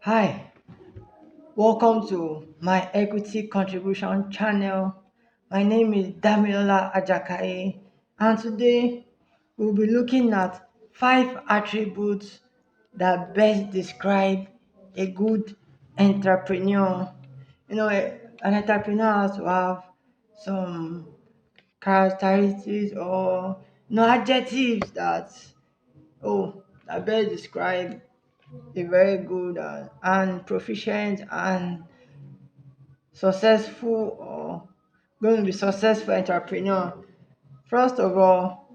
Hi, welcome to my equity contribution channel. My name is Damilola Ajakaye, and today we'll be looking at 5 attributes that best describe a good entrepreneur. An entrepreneur has to have some characteristics or adjectives that best describe a very good and proficient and successful or going to be successful entrepreneur. First of all,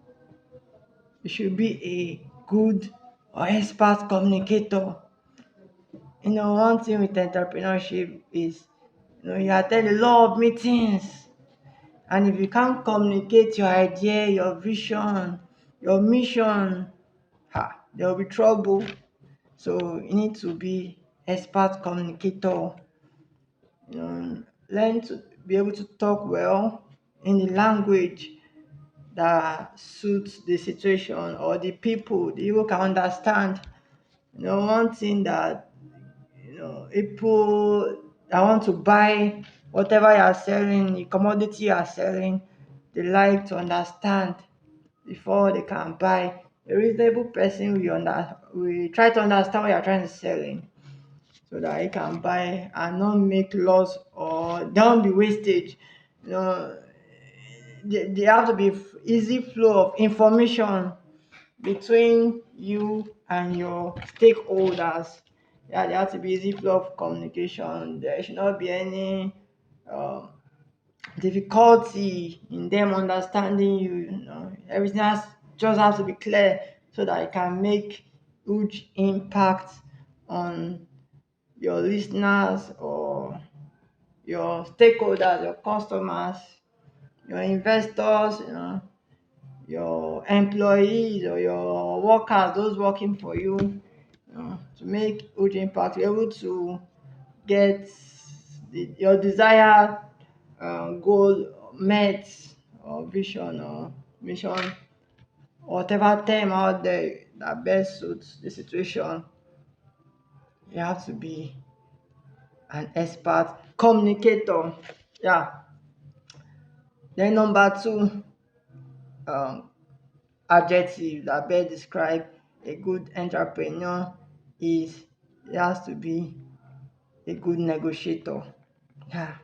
you should be a good or expert communicator. One thing with entrepreneurship is you attend a lot of meetings, and if you can't communicate your idea, your vision, your mission, there will be trouble. So you need to be expert communicator. Learn to be able to talk well in the language that suits the situation or the people can understand. One thing that people that want to buy whatever you are selling, the commodity you are selling, they like to understand before they can buy. A reasonable person will try to understand what you are trying to selling so that he can buy and not make loss or don't be wastage. You know, there have to be easy flow of information between you and your stakeholders. Yeah, there has to be easy flow of communication. There should not be any um, difficulty in them understanding you. Everything just has to be clear so that it can make huge impact on your listeners or your stakeholders, your customers, your investors, your employees or your workers, those working for you, to make huge impact. You're able to get your desired goal met or vision or mission, whatever term out there that best suits the situation. You have to be an expert communicator. Yeah. Then number two, um, adjective that best describe a good entrepreneur is he has to be a good negotiator. Yeah.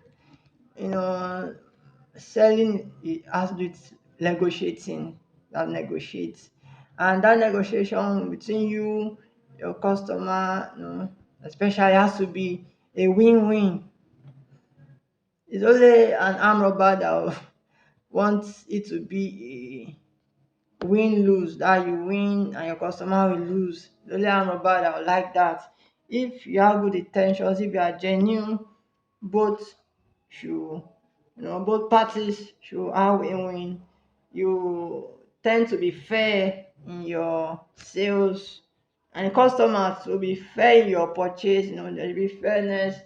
You know, selling it has to do with negotiating. That negotiates, and that negotiation between you, your customer, especially has to be a win-win. It's only an arm robber that wants it to be win lose, that you win and your customer will lose. The only arm robber that will like that. If you have good intentions, if you are genuine, both should both parties should have win-win. You tend to be fair in your sales, and customers will be fair in your purchase. There will be fairness.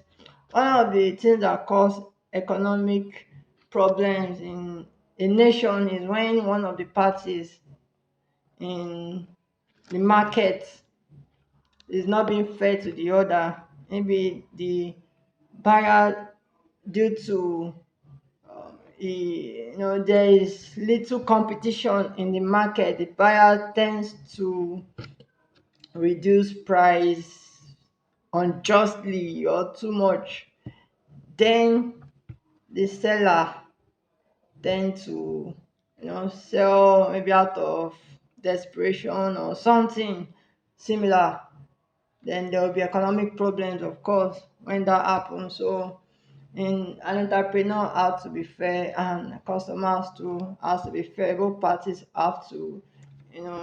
One of the things that cause economic problems in a nation is when one of the parties in the market is not being fair to the other. Maybe the buyer, due to there is little competition in the market, the buyer tends to reduce price unjustly or too much. Then the seller tend to sell maybe out of desperation or something similar. Then there will be economic problems, of course, when that happens. So in an entrepreneur have to be fair, and customers too has to be fair. Both parties have to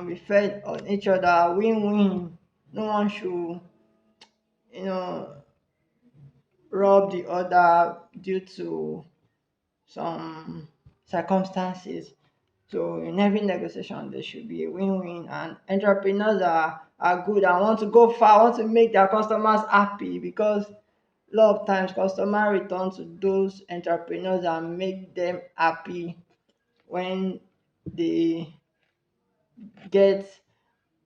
be fair on each other, win-win. No one should you know rob the other due to some circumstances. So in every negotiation, there should be a win-win, and entrepreneurs are good and want to go far, want to make their customers happy, because a lot of times customers return to those entrepreneurs and make them happy when they get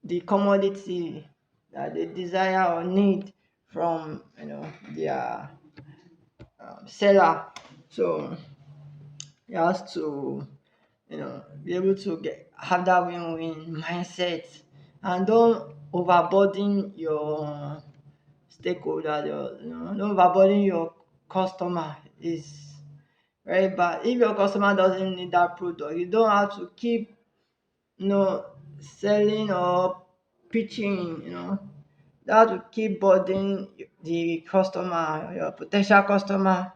the commodity that they desire or need from their seller. So you have to be able to get have that win-win mindset, and don't overburden your stakeholder. Don't overburden your customer. Is very bad. If your customer doesn't need that product, you don't have to keep you know selling or pitching. You have to keep burdening the customer, your potential customer.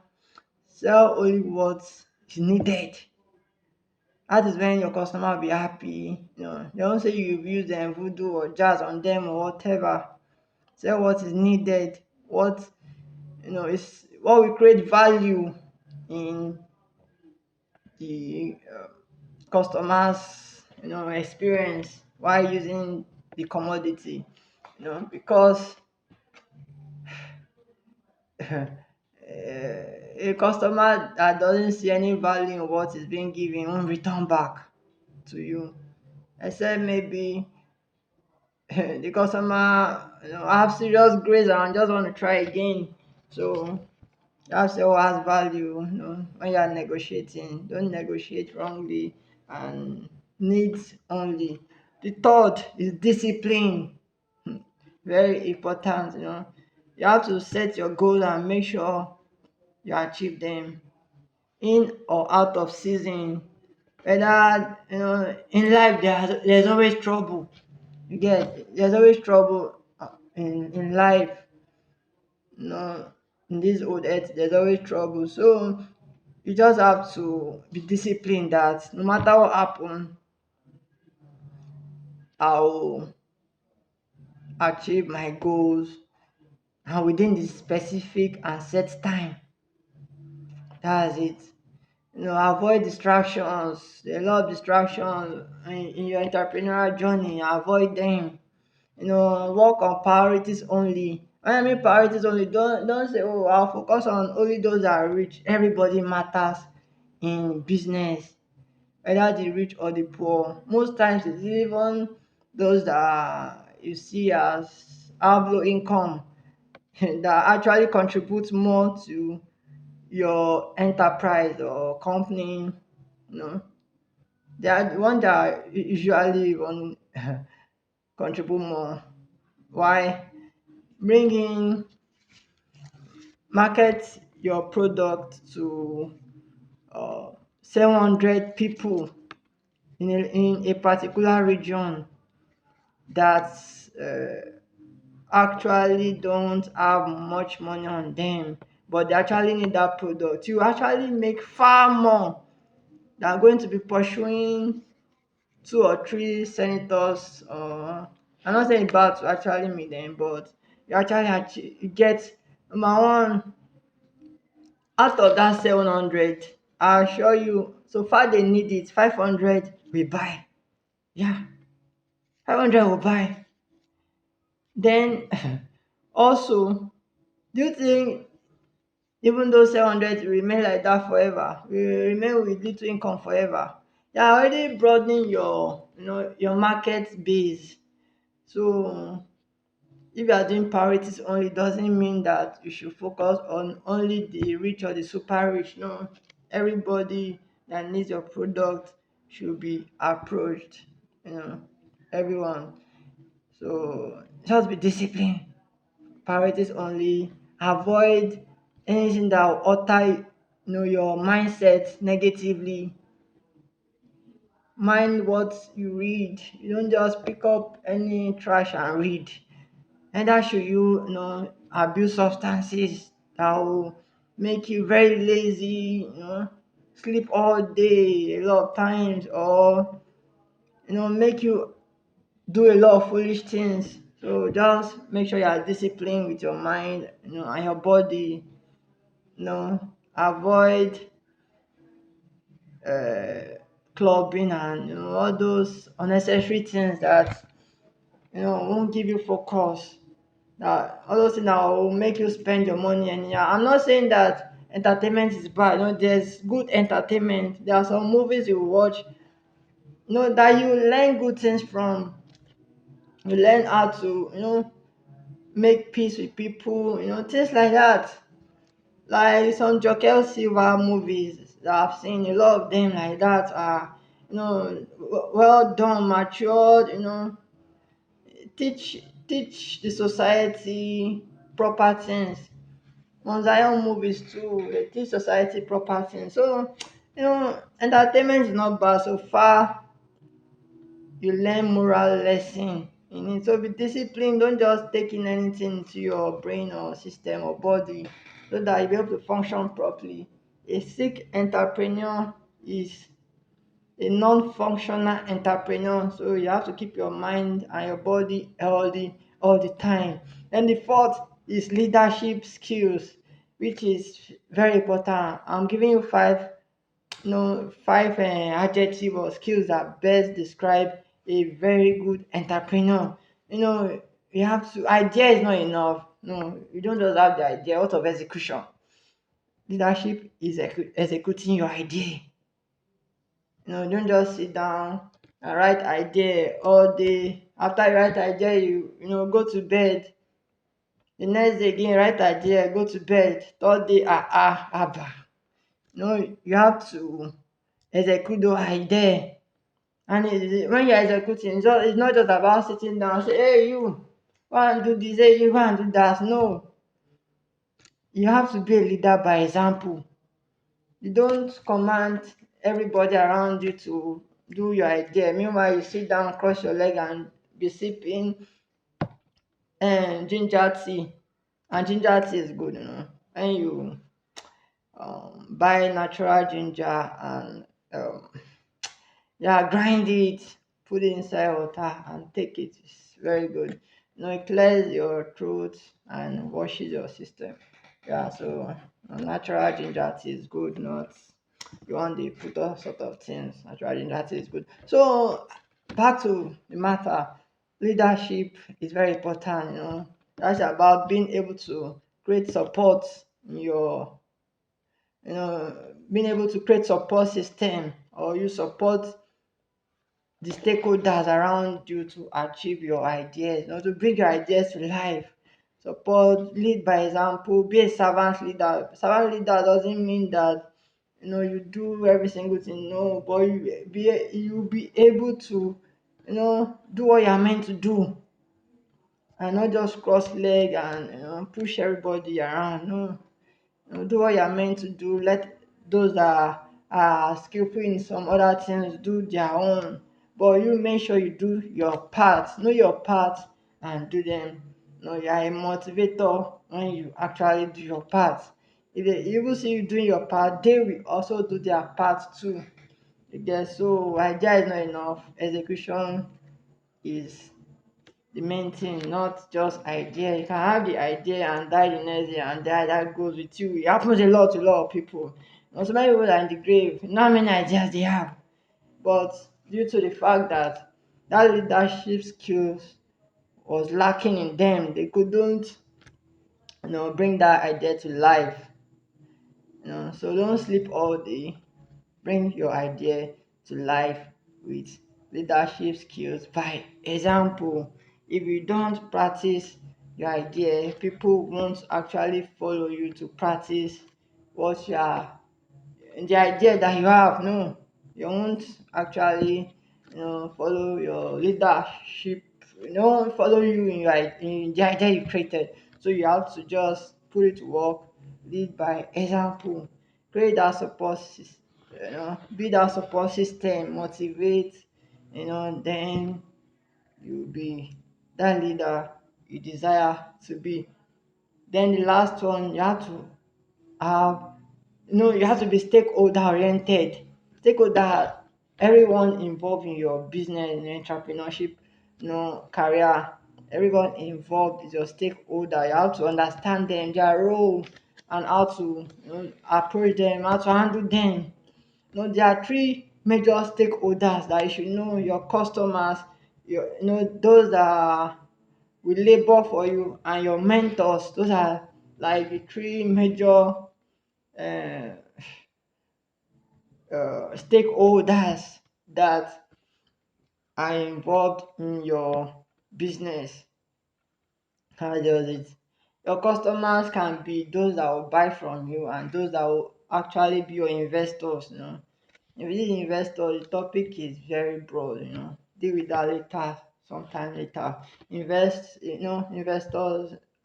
Sell only what is needed. That is when your customer will be happy. They don't say you use them voodoo or jazz on them or whatever. Sell what is needed, what is what will create value in the customers experience while using the commodity. Because a customer that doesn't see any value in what is being given won't return back to you, except maybe the customer have serious grades and just want to try again. So that's all has value. When you are negotiating, don't negotiate wrongly and needs only. The third is discipline. Very important. You have to set your goal and make sure you achieve them in or out of season. Whether in life there's always trouble. You get there's always trouble in life. you know in this old earth there's always trouble, so you just have to be disciplined that no matter what happen, I'll achieve my goals and within the specific and set time. That's it. Avoid distractions. There are a lot of distractions in your entrepreneurial journey. Avoid them. Work on priorities only. When I mean priorities only, don't say, oh, I'll focus on only those that are rich. Everybody matters in business, whether the rich or the poor. Most times it's even those that you see as have low income that actually contribute more to your enterprise or company. you know they are the one that usually even contribute more. Why? Bring in market your product to 700 people in a particular region that actually don't have much money on them, but they actually need that product. You actually make far more than going to be pursuing two or three senators. I'm not saying bad to actually meet them, but you get number one out of that 700. I assure you, so far they need it. 500 we buy. Yeah, 500 will buy. Then also, do you think even though 700 will remain like that forever, we will remain with little income forever? You're already broadening your market base. So if you are doing priorities only, doesn't mean that you should focus on only the rich or the super rich. No, everybody that needs your product should be approached. You know, everyone. So just be disciplined. Priorities only. Avoid anything that will alter your mindset negatively. Mind what you read. You don't just pick up any trash and read. Neither should you abuse substances that will make you very lazy, sleep all day a lot of times, or make you do a lot of foolish things. So just make sure you are disciplined with your mind, and your body. Avoid uh, clubbing and all those unnecessary things that won't give you focus. That all those things that will make you spend your money anyhow. I'm not saying that entertainment is bad. There's good entertainment. There are some movies you watch, that you learn good things from. You learn how to, make peace with people, things like that. Like some Jokel Silva movies that I've seen, a lot of them like that are, well done, matured, teach the society proper things. Zion movies too, they teach society proper things. So, entertainment is not bad so far you learn moral lesson in it. So be disciplined, don't just take in anything into your brain or system or body so that you'll be able to function properly. A sick entrepreneur is a non-functional entrepreneur. So you have to keep your mind and your body healthy all the time. And the fourth is leadership skills, which is very important. I'm giving you five adjectives or skills that best describe a very good entrepreneur. You know, you have to. Idea is not enough. No, you don't just have the idea. What of execution? Leadership is executing your idea. Don't just sit down and write idea all day. After you write idea, go to bed. The next day again, write idea, go to bed. Third day, abba. You have to execute the idea. And when you're executing, it's not just about sitting down and say, hey, you, go and do this, hey, you, go and do that. No, you have to be a leader by example. You don't command everybody around you to do your idea. Meanwhile, you sit down, cross your leg, and be sipping ginger tea. And ginger tea is good, When you buy natural ginger and um, yeah, grind it, put it inside water, and take it. It's very good. It clears your throat and washes your system. Yeah, so natural ginger tea is good. Not you want the put all sort of things. Natural ginger tea is good. So back to the matter. Leadership is very important. That's about being able to create support in your being able to create support system, or you support the stakeholders around you to achieve your ideas, to bring your ideas to life. Support, lead by example, be a servant leader. Servant leader doesn't mean that you do every single thing. No, but you be able to do what you're meant to do, and not just cross leg and push everybody around. No, do what you're meant to do. Let those that are skillful in some other things do their own. But you make sure you do your part. Know your part and do them. You are a motivator when you actually do your part. If they even see you doing your part, they will also do their part too. So idea is not enough. Execution is the main thing, not just idea. You can have the idea and die the next day, and that goes with you. It happens a lot to a lot of people. So many people are in the grave. Not many ideas they have, but due to the fact that that leadership skills was lacking in them, they couldn't, bring that idea to life. So don't sleep all day. Bring your idea to life with leadership skills. By example, if you don't practice your idea, people won't actually follow you to practice what you are the idea that you have. No, you won't actually follow your leadership, follow you in in the idea you created. So you have to just put it to work, lead by example, create that support system, build that support system, motivate, then you'll be that leader you desire to be. Then the last one, you have to have you have to be stakeholder oriented. Stakeholder, everyone involved in your business, entrepreneurship, career, everyone involved is your stakeholder. You have to understand them, their role, and how to approach them, how to handle them. There are three major stakeholders that you should know: your customers, those that will labor for you, and your mentors. Those are like the three major uh, stakeholders that are involved in your business. How does it? Your customers can be those that will buy from you and those that will actually be your investors. If this investor, the topic is very broad. Deal with that later, sometime later. Investors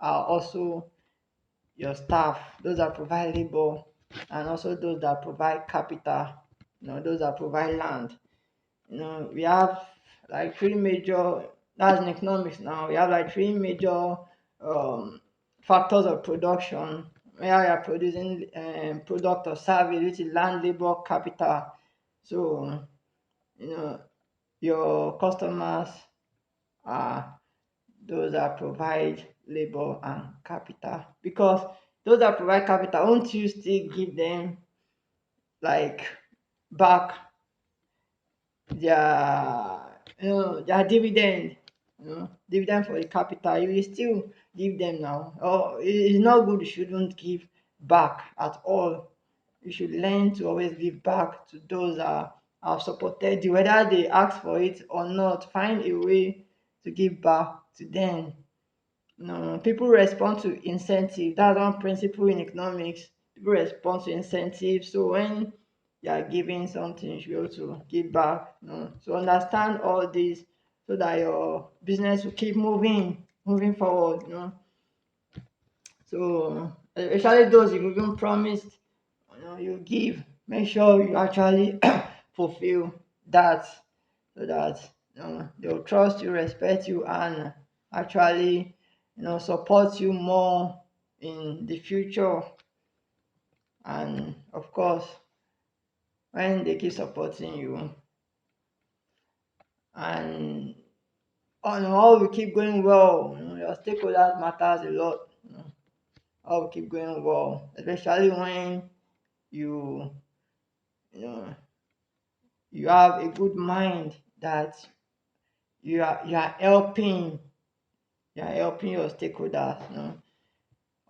are also your staff, those that provide labor, and also those that provide capital, those that provide land. We have like three major, that's in economics now, we have like three major um, factors of production where you are producing product or service, which is land, labor, capital. So, you know, your customers are those that provide labor and capital. Because those that provide capital, won't you still give them like back their dividend, dividend for the capital? You will still give them now. Or it's not good, you shouldn't give back at all. You should learn to always give back to those that have supported you, whether they ask for it or not. Find a way to give back to them. No, people respond to incentive. That's one principle in economics. People respond to incentive. So when you are giving something, you should also give back. So understand all this so that your business will keep moving forward. So especially those you've even promised, you give. Make sure you actually fulfill that, so that they'll trust you, respect you, and actually support you more in the future. And of course, when they keep supporting you and all will keep going well, your stakeholders matters a lot. All will keep going well, especially when you you know you have a good mind that you are helping your stakeholders.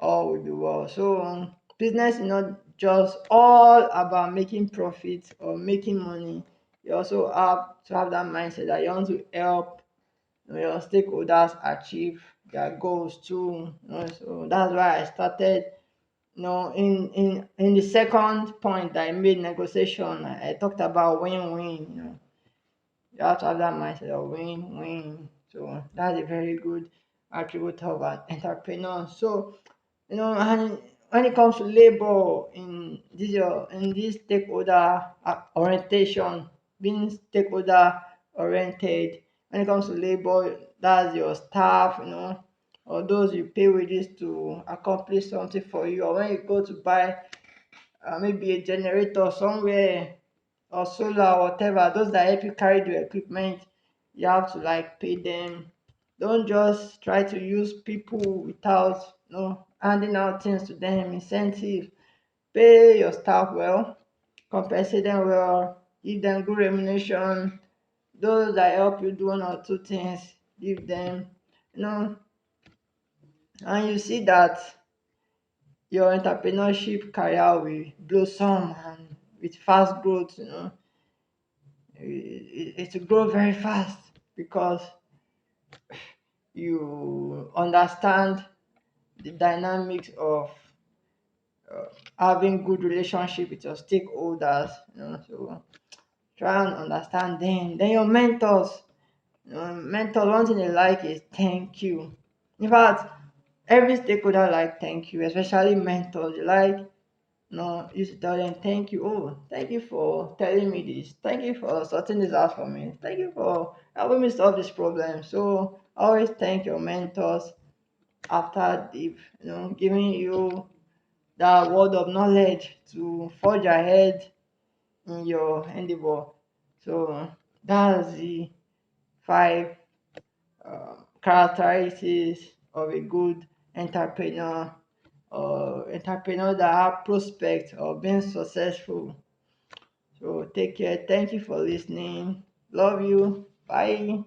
All will be well. So business is not just all about making profit or making money. You also have to have that mindset that you want to help your stakeholders achieve their goals too. So that's why I started. In the second point that I made, negotiation, I talked about win-win. You have to have that mindset of win-win. So that's a very good attribute of an entrepreneur. So and when it comes to labor in this stakeholder orientation, being stakeholder oriented, when it comes to labor, that's your staff, or those you pay wages to accomplish something for you. Or when you go to buy maybe a generator somewhere, or solar or whatever, those that help you carry the equipment, you have to like pay them. Don't just try to use people without handing out things to them, incentive. Pay your staff well, compensate them well, give them good remuneration. Those that help you do one or two things, give them, you know and you see that your entrepreneurship career will blossom and with fast growth. It will grow very fast because you understand the dynamics of having good relationship with your stakeholders. So try and understand them. Then your mentors. Mentors, one thing they like is thank you. In fact, every stakeholder like thank you, especially mentors. They like you should tell them thank you. Oh, thank you for telling me this. Thank you for sorting this out for me. Thank you for helping me solve this problem. So always thank your mentors after they've given you that word of knowledge to forge ahead in your endeavor. So that's the five characteristics of a good entrepreneur, or entrepreneur that have prospect of being successful. So take care. Thank you for listening. Love you. Bye.